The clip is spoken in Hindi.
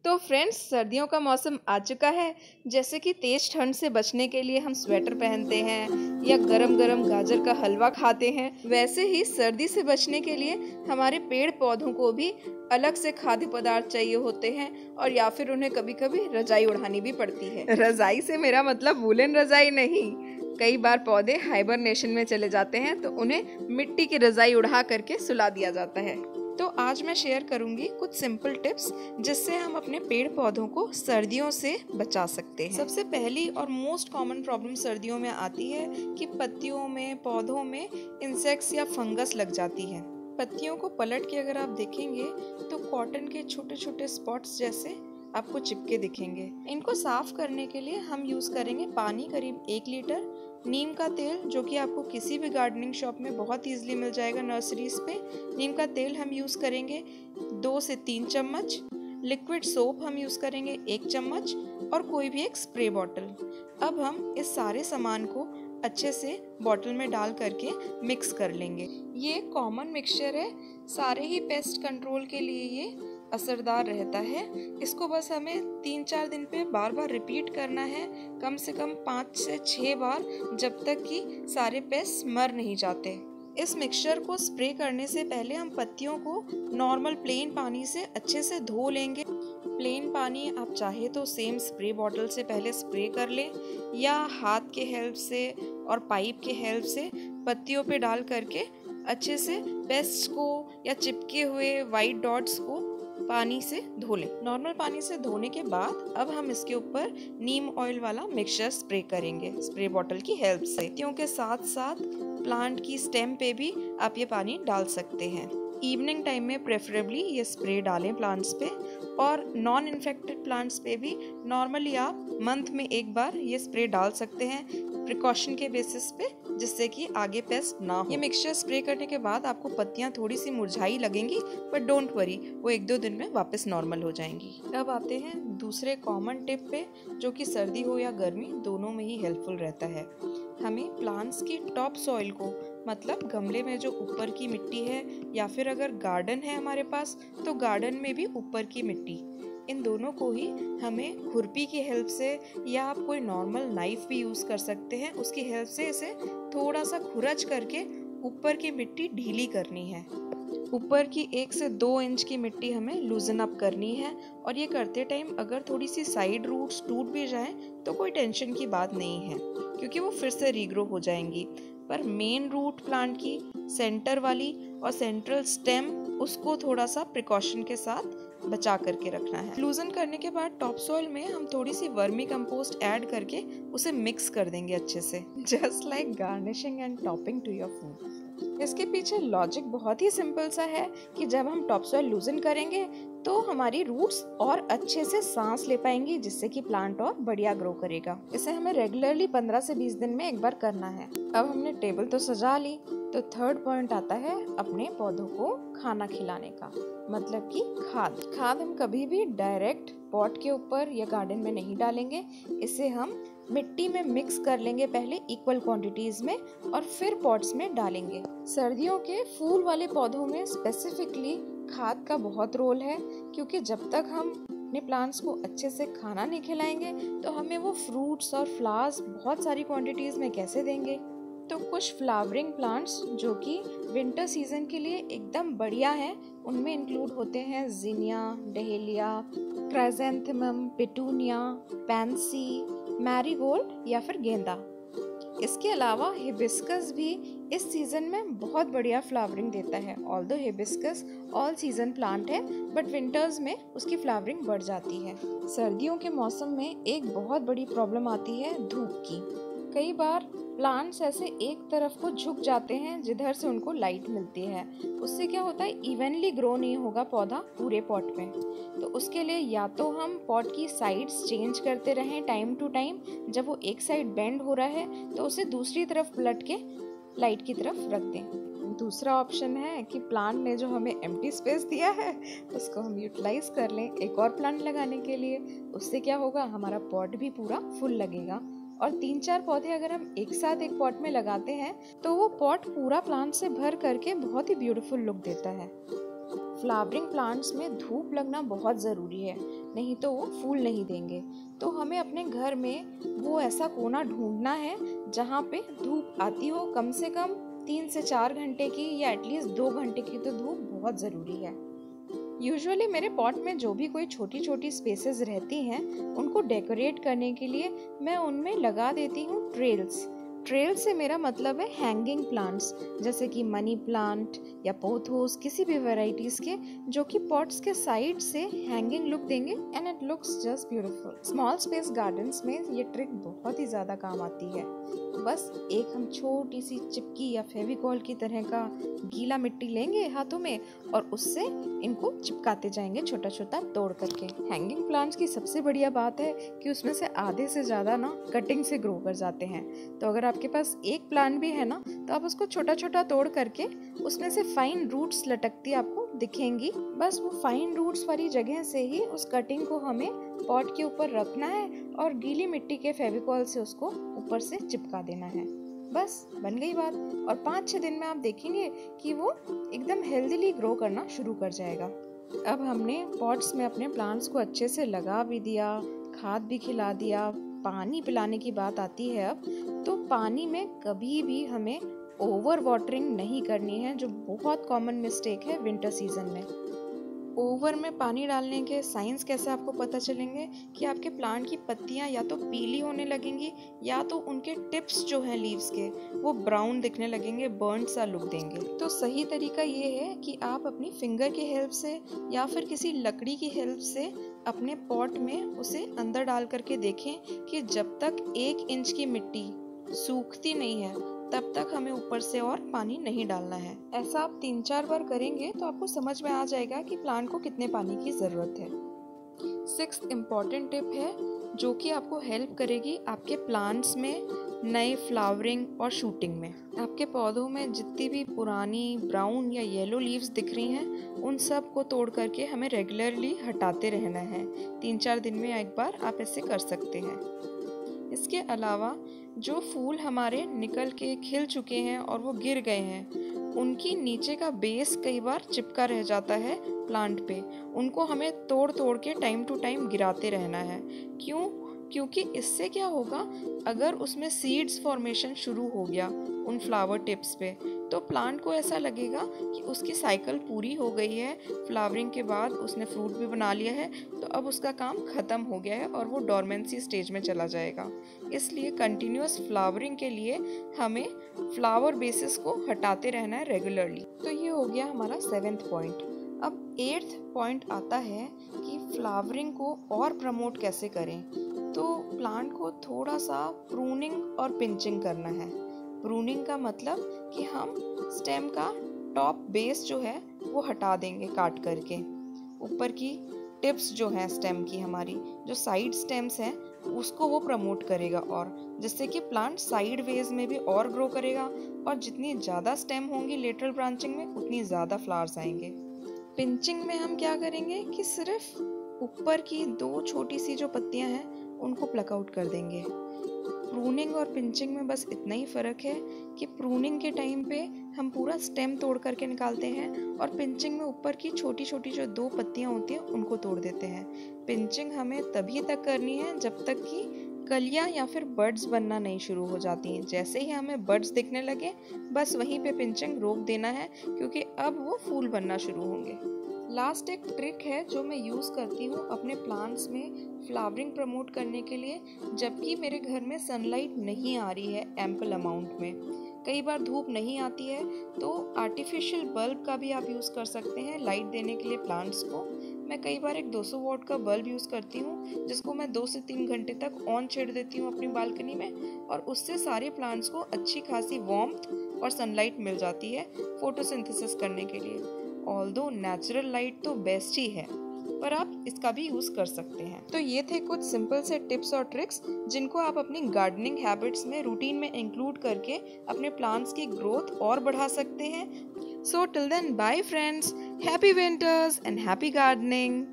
तो फ्रेंड्स, सर्दियों का मौसम आ चुका है। जैसे कि तेज ठंड से बचने के लिए हम स्वेटर पहनते हैं या गरम गरम गाजर का हलवा खाते हैं, वैसे ही सर्दी से बचने के लिए हमारे पेड़ पौधों को भी अलग से खाद्य पदार्थ चाहिए होते हैं, और या फिर उन्हें कभी कभी रजाई उड़ानी भी पड़ती है। रजाई से मेरा मतलब वूलन रजाई नहीं। कई बार पौधे हाइबरनेशन में चले जाते हैं तो उन्हें मिट्टी की रजाई उड़ा करके सुला दिया जाता है। तो आज मैं शेयर करूंगी कुछ सिंपल टिप्स जिससे हम अपने पेड़ पौधों को सर्दियों से बचा सकते हैं। सबसे पहली और मोस्ट कॉमन प्रॉब्लम सर्दियों में आती है कि पत्तियों में, पौधों में इंसेक्ट्स या फंगस लग जाती है। पत्तियों को पलट के अगर आप देखेंगे तो कॉटन के छोटे छोटे स्पॉट्स जैसे आपको चिपके दिखेंगे। इनको साफ करने के लिए हम यूज करेंगे पानी करीब 1 लीटर, नीम का तेल जो कि आपको किसी भी गार्डनिंग शॉप में बहुत इजीली मिल जाएगा नर्सरीज पे। नीम का तेल हम यूज करेंगे 2 से 3 चम्मच, लिक्विड सोप हम यूज करेंगे 1 चम्मच, और कोई भी एक स्प्रे बॉटल। अब हम इस सारे सामान को अच्छे से बॉटल में डाल करके मिक्स कर लेंगे। ये कॉमन मिक्सचर है, सारे ही पेस्ट कंट्रोल के लिए ये असरदार रहता है। इसको बस हमें 3-4 दिन पे बार बार रिपीट करना है, कम से कम 5 से 6 बार, जब तक कि सारे पेस्ट मर नहीं जाते। इस मिक्सचर को स्प्रे करने से पहले हम पत्तियों को नॉर्मल प्लेन पानी से अच्छे से धो लेंगे। प्लेन पानी आप चाहे तो सेम स्प्रे बॉटल से पहले स्प्रे कर लें, या हाथ के हेल्प से और पाइप के हेल्प से पत्तियों पे डाल करके अच्छे से पेस्ट्स को या चिपके हुए वाइट डॉट्स को पानी से धो लें। नॉर्मल पानी से धोने के बाद अब हम इसके ऊपर नीम ऑयल वाला मिक्सचर स्प्रे करेंगे स्प्रे बॉटल की हेल्प से। पत्तियों के साथ साथ प्लांट की स्टेम पे भी आप ये पानी डाल सकते हैं। इवनिंग टाइम में प्रेफरेबली ये स्प्रे डालें प्लांट्स पे, और नॉन इन्फेक्टेड प्लांट्स पे भी नॉर्मली आप मंथ में 1 बार ये स्प्रे डाल सकते हैं प्रिकॉशन के बेसिस पे, जिससे कि आगे पेस्ट ना हो। ये मिक्सचर स्प्रे करने के बाद आपको पत्तियां थोड़ी सी मुरझाई लगेंगी, बट डोंट वरी, वो 1-2 दिन में वापस नॉर्मल हो जाएंगी। अब आते हैं दूसरे कॉमन टिप पे, जो कि सर्दी हो या गर्मी दोनों में ही हेल्पफुल रहता है। हमें प्लांट्स की टॉप सॉइल को, मतलब गमले में जो ऊपर की मिट्टी है, या फिर अगर गार्डन है हमारे पास तो गार्डन में भी ऊपर की मिट्टी, इन दोनों को ही हमें खुरपी की हेल्प से, या आप कोई नॉर्मल नाइफ भी यूज कर सकते हैं, उसकी हेल्प से इसे थोड़ा सा खुरच करके ऊपर की मिट्टी ढीली करनी है। ऊपर की 1 से 2 इंच की मिट्टी हमें लूजन अप करनी है, और ये करते टाइम अगर थोड़ी सी साइड रूट्स टूट भी जाएं तो कोई टेंशन की बात नहीं है, क्योंकि वो फिर से रीग्रो हो जाएंगी। पर मेन रूट प्लांट की सेंटर वाली और सेंट्रल स्टेम, उसको थोड़ा सा प्रिकॉशन के साथ बचा करके रखना है। लूजन करने के बाद टॉप सॉइल में हम थोड़ी सी वर्मी कंपोस्ट ऐड करके उसे मिक्स कर देंगे अच्छे से, just like garnishing and topping to your food. इसके पीछे लॉजिक बहुत ही सिंपल सा है कि जब हम टॉप सॉइल लूजन करेंगे तो हमारी रूट्स और अच्छे से सांस ले पाएंगी, जिससे कि प्लांट और बढ़िया ग्रो करेगा। इसे हमें रेगुलरली 15 से 20 दिन में 1 बार करना है। अब हमने टेबल तो सजा ली, तो थर्ड पॉइंट आता है अपने पौधों को खाना खिलाने का, मतलब कि खाद हम कभी भी डायरेक्ट पॉट के ऊपर या गार्डन में नहीं डालेंगे। इसे हम मिट्टी में मिक्स कर लेंगे पहले इक्वल क्वांटिटीज में, और फिर पॉट्स में डालेंगे। सर्दियों के फूल वाले पौधों में स्पेसिफिकली खाद का बहुत रोल है, क्योंकि जब तक हम अपने प्लांट्स को अच्छे से खाना नहीं खिलाएंगे तो हमें वो फ्रूट्स और फ्लावर्स बहुत सारी क्वांटिटीज में कैसे देंगे। तो कुछ फ्लावरिंग प्लांट्स जो कि विंटर सीजन के लिए एकदम बढ़िया हैं, उनमें इंक्लूड होते हैं zinnia, dahlia, chrysanthemum, petunia, pansy, marigold या फिर गेंदा। इसके अलावा हिबिस्कस भी इस सीजन में बहुत बढ़िया फ्लावरिंग देता है। Although hibiscus all season plant है, बट विंटर्स में उसकी फ्लावरिंग बढ़ जाती है। सर्दियों के मौसम में एक बहुत बड़ी प्रॉब्लम आती है धूप की। कई बार प्लांट्स ऐसे एक तरफ को झुक जाते हैं जिधर से उनको लाइट मिलती है। उससे क्या होता है, इवनली ग्रो नहीं होगा पौधा पूरे पॉट में। तो उसके लिए या तो हम पॉट की साइड्स चेंज करते रहें टाइम टू टाइम, जब वो एक साइड बेंड हो रहा है तो उसे दूसरी तरफ पलट के लाइट की तरफ रख दें। दूसरा ऑप्शन है कि प्लांट ने जो हमें एम्प्टी स्पेस दिया है उसको हम यूटिलाइज कर लें एक और प्लांट लगाने के लिए। उससे क्या होगा, हमारा पॉट भी पूरा फुल लगेगा, और 3-4 पौधे अगर हम एक साथ एक पॉट में लगाते हैं तो वो पॉट पूरा प्लांट से भर करके बहुत ही ब्यूटीफुल लुक देता है। फ्लावरिंग प्लांट्स में धूप लगना बहुत ज़रूरी है, नहीं तो वो फूल नहीं देंगे। तो हमें अपने घर में वो ऐसा कोना ढूंढना है जहाँ पे धूप आती हो, कम से कम 3 से 4 घंटे की, या एटलीस्ट 2 घंटे की तो धूप बहुत ज़रूरी है। यूजुअली मेरे पॉट में जो भी कोई छोटी छोटी स्पेसेस रहती हैं, उनको डेकोरेट करने के लिए मैं उनमें लगा देती हूँ ट्रेल्स। ट्रेल से मेरा मतलब है हैंगिंग प्लांट्स, जैसे कि मनी प्लांट या पोथोस, किसी भी वैरायटीज के, जो कि पॉट्स के साइड से हैंगिंग लुक देंगे and it looks just beautiful. Small space gardens में ये ट्रिक बहुत ही ज़्यादा काम आती है। बस एक हम छोटी सी चिपकी या फेविकॉल की तरह का गीला मिट्टी लेंगे हाथों में और उससे इनको चिपकाते जाएंगे छोटा छोटा तोड़ करके। हैंगिंग प्लांट्स की सबसे बढ़िया बात है कि उसमें से आधे से ज़्यादा ना कटिंग से ग्रो कर जाते हैं। तो अगर आपके पास एक प्लांट भी है ना, तो आप उसको छोटा छोटा तोड़ करके उसमें से फाइन रूट्स लटकती आपको दिखेंगी। बस वो फाइन रूट्स वाली जगह से ही उस कटिंग को हमें पॉट के ऊपर रखना है और गीली मिट्टी के फेविकॉल से उसको ऊपर से चिपका देना है। बस बन गई बात। और 5-6 दिन में आप देखेंगे कि वो एकदम हेल्दीली ग्रो करना शुरू कर जाएगा। अब हमने पॉट्स में अपने प्लांट्स को अच्छे से लगा भी दिया, खाद भी खिला दिया, पानी पिलाने की बात आती है अब, तो पानी में कभी भी हमें ओवर वाटरिंग नहीं करनी है, जो बहुत कॉमन मिस्टेक है विंटर सीजन में। ओवर में पानी डालने के साइंस कैसे आपको पता चलेंगे कि आपके प्लांट की पत्तियां या तो पीली होने लगेंगी या तो उनके टिप्स जो हैं लीव्स के वो ब्राउन दिखने लगेंगे, बर्न्ड सा लुक देंगे। तो सही तरीका ये है कि आप अपनी फिंगर की हेल्प से या फिर किसी लकड़ी की हेल्प से अपने पॉट में उसे अंदर डाल करके देखें कि जब तक 1 इंच की मिट्टी सूखती नहीं है तब तक हमें ऊपर से और पानी नहीं डालना है। ऐसा आप 3-4 बार करेंगे तो आपको समझ में आ जाएगा कि प्लांट को कितने पानी की जरूरत है। 6th इम्पॉर्टेंट टिप है जो कि आपको हेल्प करेगी आपके प्लांट्स में नए फ्लावरिंग और शूटिंग में। आपके पौधों में जितनी भी पुरानी ब्राउन या येलो लीव्स दिख रही हैं, उन सब को तोड़ करके हमें रेगुलरली हटाते रहना है। 3-4 दिन में एक बार आप ऐसे कर सकते हैं। इसके अलावा जो फूल हमारे निकल के खिल चुके हैं और वो गिर गए हैं, उनकी नीचे का बेस कई बार चिपका रह जाता है प्लांट पे। उनको हमें तोड़ तोड़ के टाइम टू टाइम गिराते रहना है। क्योंकि इससे क्या होगा, अगर उसमें सीड्स फॉर्मेशन शुरू हो गया उन फ्लावर टिप्स पे, तो प्लांट को ऐसा लगेगा कि उसकी साइकिल पूरी हो गई है, फ्लावरिंग के बाद उसने फ्रूट भी बना लिया है, तो अब उसका काम ख़त्म हो गया है और वो डोरमेंसी स्टेज में चला जाएगा। इसलिए कंटिन्यूअस फ्लावरिंग के लिए हमें फ्लावर बेसिस को हटाते रहना है रेगुलरली। तो ये हो गया हमारा 7th पॉइंट। अब 8th पॉइंट आता है कि फ्लावरिंग को और प्रमोट कैसे करें। तो प्लांट को थोड़ा सा प्रूनिंग और पिंचिंग करना है। प्रूनिंग का मतलब कि हम स्टेम का टॉप बेस जो है वो हटा देंगे काट करके। ऊपर की टिप्स जो हैं स्टेम की, हमारी जो साइड स्टेम्स हैं, उसको वो प्रमोट करेगा, और जिससे कि प्लांट साइड वेज में भी और ग्रो करेगा। और जितनी ज़्यादा स्टेम होंगी लेटरल ब्रांचिंग में, उतनी ज़्यादा फ्लावर्स आएंगे। पिंचिंग में हम क्या करेंगे कि सिर्फ ऊपर की 2 छोटी सी जो पत्तियां हैं उनको प्लक आउट कर देंगे। प्रूनिंग और पिंचिंग में बस इतना ही फ़र्क है कि प्रूनिंग के टाइम पे हम पूरा स्टेम तोड़ करके निकालते हैं और पिंचिंग में ऊपर की छोटी छोटी जो 2 पत्तियां होती हैं उनको तोड़ देते हैं। पिंचिंग हमें तभी तक करनी है जब तक कि कलियां या फिर बड्स बनना नहीं शुरू हो जाती हैं। जैसे ही हमें बड्स दिखने लगे, बस वहीं पे पिंचिंग रोक देना है, क्योंकि अब वो फूल बनना शुरू होंगे। लास्ट एक ट्रिक है जो मैं यूज़ करती हूँ अपने प्लांट्स में फ्लावरिंग प्रमोट करने के लिए, जबकि मेरे घर में सनलाइट नहीं आ रही है एम्पल अमाउंट में। कई बार धूप नहीं आती है तो आर्टिफिशियल बल्ब का भी आप यूज़ कर सकते हैं लाइट देने के लिए प्लांट्स को। मैं कई बार एक 200 वॉट का बल्ब यूज़ करती हूँ, जिसको मैं 2 से 3 घंटे तक ऑन छेड़ देती हूँ अपनी बालकनी में, और उससे सारे प्लांट्स को अच्छी खासी वार्मथ और सनलाइट मिल जाती है फोटोसिंथेसिस करने के लिए। ऑल्दो नेचुरल लाइट तो बेस्ट ही है, पर आप इसका भी यूज कर सकते हैं। तो ये थे कुछ सिंपल से टिप्स और ट्रिक्स जिनको आप अपनी गार्डनिंग हैबिट्स में रूटीन में इंक्लूड करके अपने प्लांट्स की ग्रोथ और बढ़ा सकते हैं। So till then, bye friends, happy winters and happy gardening.